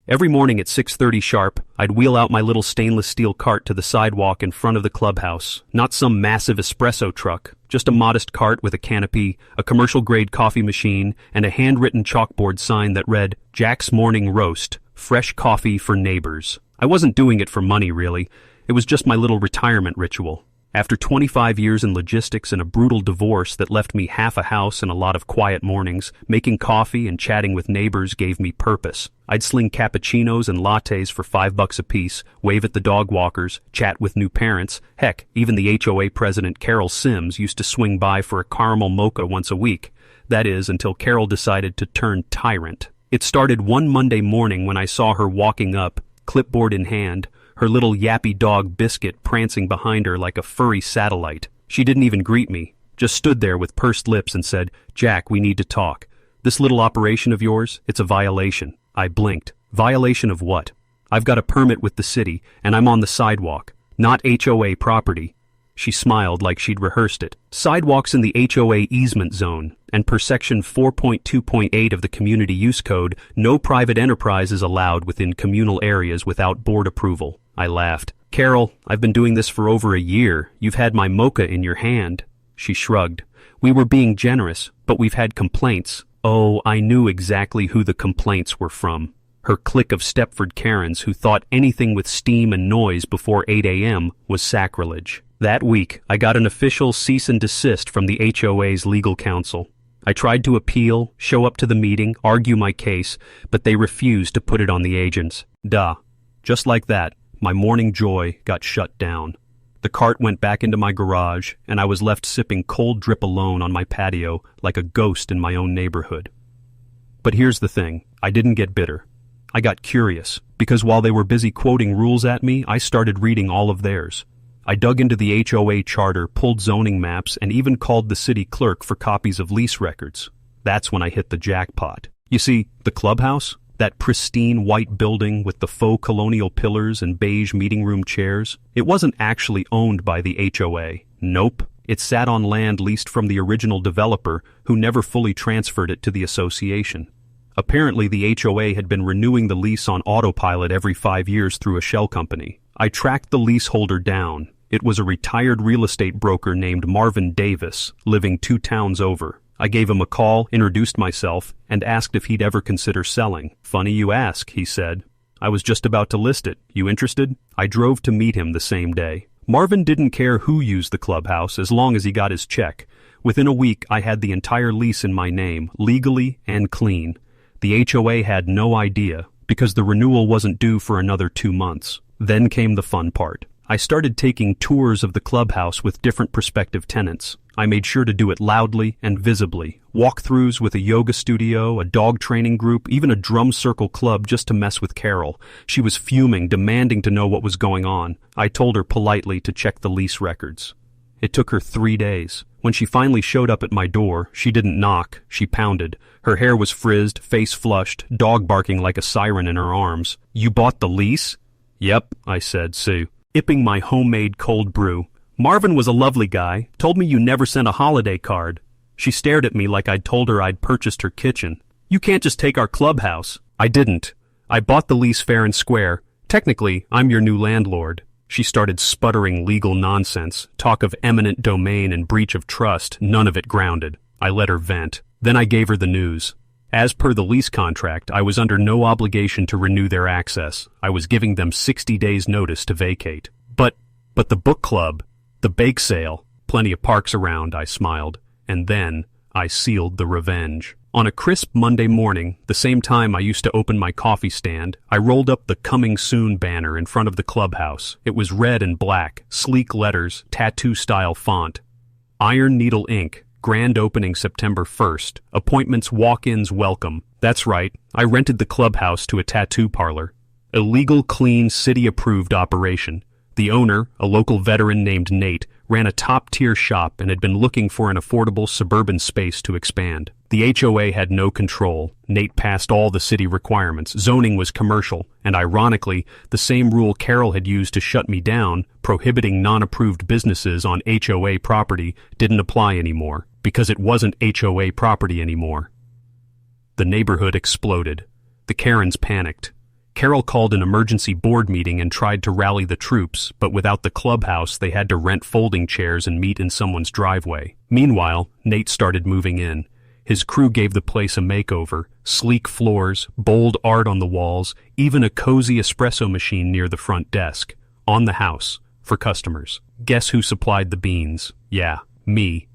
Every morning at 6:30 sharp, I'd wheel out my little stainless steel cart to the sidewalk in front of the clubhouse. Not some massive espresso truck, just a modest cart with a canopy, a commercial-grade coffee machine, and a handwritten chalkboard sign that read, "Jack's Morning Roast, fresh coffee for neighbors." I wasn't doing it for money, really. It was just my little retirement ritual. After 25 years in logistics and a brutal divorce that left me half a house and a lot of quiet mornings, making coffee and chatting with neighbors gave me purpose. I'd sling cappuccinos and lattes for $5 apiece, wave at the dog walkers, chat with new parents. Heck, even the HOA president Carol Sims used to swing by for a caramel mocha once a week. That is, until Carol decided to turn tyrant. It started one Monday morning when I saw her walking up, clipboard in hand, her little yappy dog Biscuit prancing behind her like a furry satellite. She didn't even greet me, just stood there with pursed lips and said, "Jack, we need to talk. This little operation of yours, it's a violation." I blinked. Violation of what? I've got a permit with the city, and I'm on the sidewalk, not HOA property. She smiled like she'd rehearsed it. Sidewalks in the HOA easement zone, and per section 4.2.8 of the Community Use Code, no private enterprise is allowed within communal areas without board approval. I laughed. "Carol, I've been doing this for over a year. You've had my mocha in your hand." She shrugged. "We were being generous, but we've had complaints." Oh, I knew exactly who the complaints were from. Her clique of Stepford Karens who thought anything with steam and noise before 8 a.m. was sacrilege. That week, I got an official cease and desist from the HOA's legal counsel. I tried to appeal, show up to the meeting, argue my case, but they refused to put it on the agents. Duh. Just like that, my morning joy got shut down. The cart went back into my garage, and I was left sipping cold drip alone on my patio like a ghost in my own neighborhood. But here's the thing, I didn't get bitter. I got curious, because while they were busy quoting rules at me, I started reading all of theirs. I dug into the HOA charter, pulled zoning maps, and even called the city clerk for copies of lease records. That's when I hit the jackpot. You see, the clubhouse, that pristine white building with the faux colonial pillars and beige meeting room chairs, it wasn't actually owned by the HOA. Nope. It sat on land leased from the original developer who never fully transferred it to the association. Apparently, the HOA had been renewing the lease on autopilot every 5 years through a shell company. I tracked the leaseholder down. It was a retired real estate broker named Marvin Davis, living 2 towns over. I gave him a call, introduced myself, and asked if he'd ever consider selling. "Funny you ask," he said. "I was just about to list it. You interested?" I drove to meet him the same day. Marvin didn't care who used the clubhouse as long as he got his check. Within a week, I had the entire lease in my name, legally and clean. The HOA had no idea, because the renewal wasn't due for another 2 months. Then came the fun part. I started taking tours of the clubhouse with different prospective tenants. I made sure to do it loudly and visibly. Walkthroughs with a yoga studio, a dog training group, even a drum circle club just to mess with Carol. She was fuming, demanding to know what was going on. I told her politely to check the lease records. It took her 3 days. When she finally showed up at my door, she didn't knock, she pounded. Her hair was frizzed, face flushed, dog barking like a siren in her arms. "You bought the lease?" "Yep," I said, sipping my homemade cold brew. "Marvin was a lovely guy, told me you never sent a holiday card." She stared at me like I'd told her I'd purchased her kitchen. "You can't just take our clubhouse." "I didn't. I bought the lease fair and square. Technically, I'm your new landlord." She started sputtering legal nonsense, talk of eminent domain and breach of trust, none of it grounded. I let her vent. Then I gave her the news. As per the lease contract, I was under no obligation to renew their access. I was giving them 60 days notice to vacate. But the book club, the bake sale, plenty of parks around, I smiled. And then I sealed the revenge. On a crisp Monday morning, the same time I used to open my coffee stand, I rolled up the "Coming Soon" banner in front of the clubhouse. It was red and black, sleek letters, tattoo-style font. Iron Needle ink. Grand opening September 1st. Appointments, walk-ins welcome. That's right, I rented the clubhouse to a tattoo parlor. A legal, clean, city-approved operation. The owner, a local veteran named Nate, ran a top-tier shop and had been looking for an affordable suburban space to expand. The HOA had no control. Nate passed all the city requirements. Zoning was commercial, and ironically, the same rule Carol had used to shut me down, prohibiting non-approved businesses on HOA property, didn't apply anymore, because it wasn't HOA property anymore. The neighborhood exploded. The Karens panicked. Carol called an emergency board meeting and tried to rally the troops, but without the clubhouse, they had to rent folding chairs and meet in someone's driveway. Meanwhile, Nate started moving in. His crew gave the place a makeover: sleek floors, bold art on the walls, even a cozy espresso machine near the front desk. On the house, for customers. Guess who supplied the beans? Yeah, me.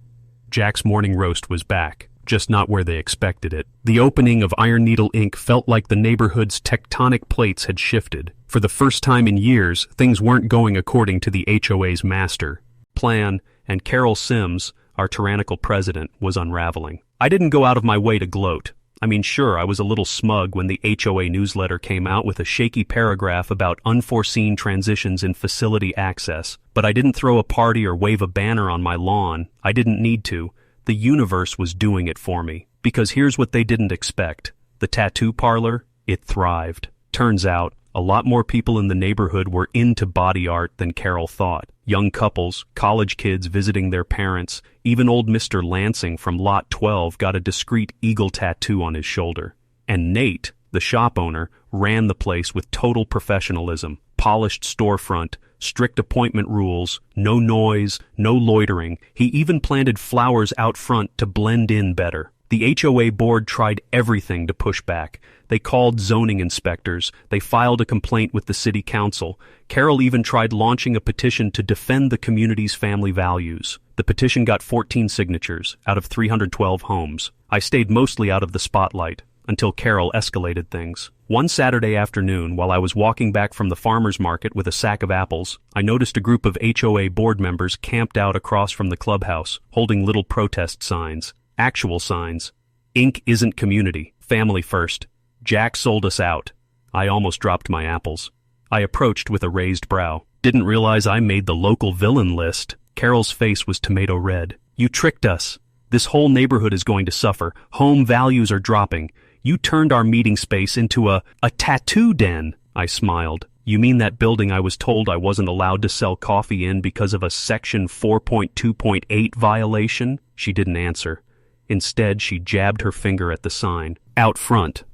Jack's morning roast was back, just not where they expected it. The opening of Iron Needle Inc. felt like the neighborhood's tectonic plates had shifted. For the first time in years, things weren't going according to the HOA's master plan, and Carol Sims, our tyrannical president, was unraveling. I didn't go out of my way to gloat. I mean, sure, I was a little smug when the HOA newsletter came out with a shaky paragraph about unforeseen transitions in facility access, but I didn't throw a party or wave a banner on my lawn. I didn't need to. The universe was doing it for me. Because here's what they didn't expect. The tattoo parlor, it thrived. Turns out, a lot more people in the neighborhood were into body art than Carol thought. Young couples, college kids visiting their parents, even old Mr. Lansing from Lot 12 got a discreet eagle tattoo on his shoulder. And Nate, the shop owner, ran the place with total professionalism. Polished storefront, strict appointment rules, no noise, no loitering. He even planted flowers out front to blend in better. The HOA board tried everything to push back. They called zoning inspectors. They filed a complaint with the city council. Carol even tried launching a petition to defend the community's family values. The petition got 14 signatures out of 312 homes. I stayed mostly out of the spotlight until Carol escalated things. One Saturday afternoon, while I was walking back from the farmer's market with a sack of apples, I noticed a group of HOA board members camped out across from the clubhouse, holding little protest signs. Actual signs. Inc. isn't community. Family first. Jack sold us out. I almost dropped my apples. I approached with a raised brow. Didn't realize I made the local villain list. Carol's face was tomato red. You tricked us. This whole neighborhood is going to suffer. Home values are dropping. You turned our meeting space into a tattoo den. I smiled. You mean that building I was told I wasn't allowed to sell coffee in because of a Section 4.2.8 violation? She didn't answer. Instead, she jabbed her finger at the sign. Out front.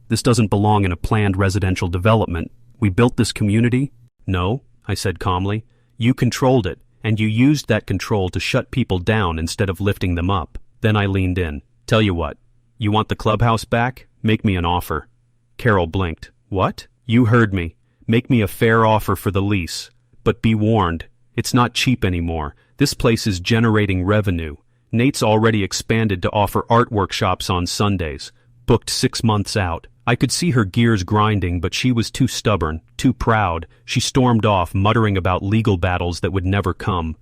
This doesn't belong in a planned residential development. We built this community? No, I said calmly. You controlled it, and you used that control to shut people down instead of lifting them up. Then I leaned in. Tell you what, you want the clubhouse back? Make me an offer. Carol blinked. What? You heard me. Make me a fair offer for the lease. But be warned, it's not cheap anymore. This place is generating revenue. Nate's already expanded to offer art workshops on Sundays, booked 6 months out. I could see her gears grinding, but she was too stubborn, too proud. She stormed off, muttering about legal battles that would never come.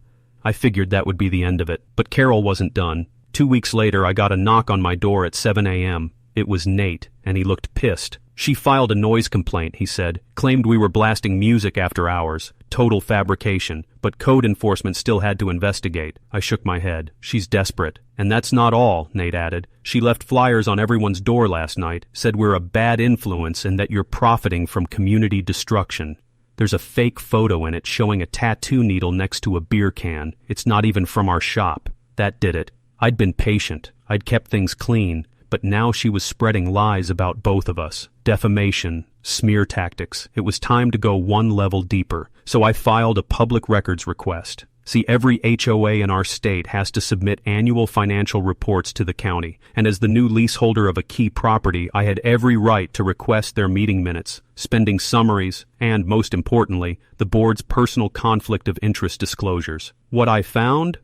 I figured that would be the end of it, but Carol wasn't done. 2 weeks later, I got a knock on my door at 7 a.m. It was Nate, and he looked pissed. She filed a noise complaint, he said, claimed we were blasting music after hours. Total fabrication, but code enforcement still had to investigate. I shook my head. She's desperate. And that's not all, Nate added. She left flyers on everyone's door last night, said we're a bad influence and that you're profiting from community destruction. There's a fake photo in it showing a tattoo needle next to a beer can. It's not even from our shop. That did it. I'd been patient. I'd kept things clean. But now she was spreading lies about both of us. Defamation, smear tactics. It was time to go one level deeper, so I filed a public records request. See, every HOA in our state has to submit annual financial reports to the county, and as the new leaseholder of a key property, I had every right to request their meeting minutes, spending summaries, and, most importantly, the board's personal conflict of interest disclosures. What I found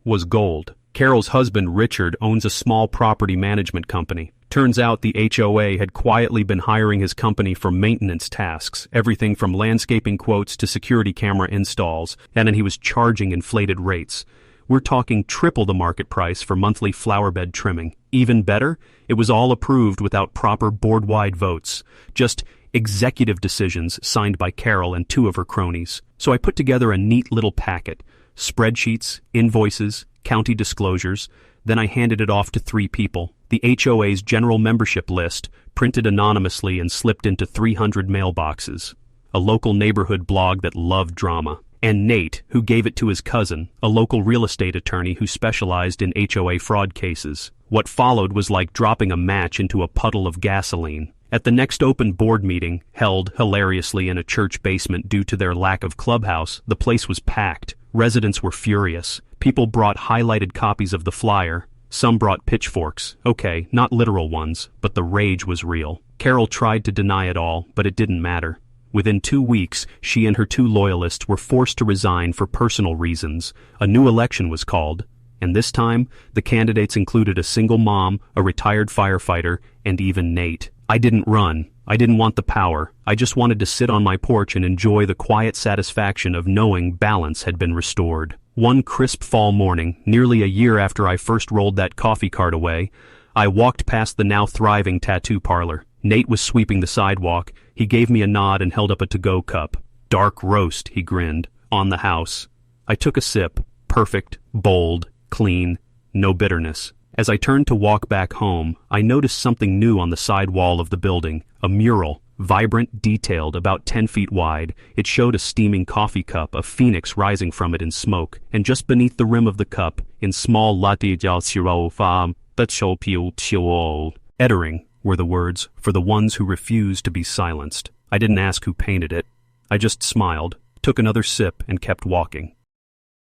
was gold. Carol's husband, Richard, owns a small property management company. Turns out the HOA had quietly been hiring his company for maintenance tasks, everything from landscaping quotes to security camera installs, and then he was charging inflated rates. We're talking triple the market price for monthly flower bed trimming. Even better, it was all approved without proper board-wide votes. Just executive decisions signed by Carol and 2 of her cronies. So I put together a neat little packet. Spreadsheets, invoices, county disclosures. Then I handed it off to 3 people. The HOA's general membership list, printed anonymously and slipped into 300 mailboxes. A local neighborhood blog that loved drama. And Nate, who gave it to his cousin, a local real estate attorney who specialized in HOA fraud cases. What followed was like dropping a match into a puddle of gasoline. At the next open board meeting, held hilariously in a church basement due to their lack of Clubhouse, the place was packed. Residents were furious. People brought highlighted copies of the flyer. Some brought pitchforks. Okay, not literal ones, but the rage was real. Carol tried to deny it all, but it didn't matter. Within 2 weeks, she and her 2 loyalists were forced to resign for personal reasons. A new election was called, and this time, the candidates included a single mom, a retired firefighter, and even Nate. I didn't run. I didn't want the power. I just wanted to sit on my porch and enjoy the quiet satisfaction of knowing balance had been restored. One crisp fall morning, nearly a year after I first rolled that coffee cart away, I walked past the now thriving tattoo parlor. Nate was sweeping the sidewalk. He gave me a nod and held up a to-go cup. Dark roast, he grinned, on the house. I took a sip. Perfect, bold, clean, no bitterness. As I turned to walk back home, I noticed something new on the side wall of the building, a mural, vibrant, detailed, about 10 feet wide. It showed a steaming coffee cup, a phoenix rising from it in smoke, and just beneath the rim of the cup, in small Ettering were the words, for the ones who refuse to be silenced. I didn't ask who painted it. I just smiled, took another sip, and kept walking.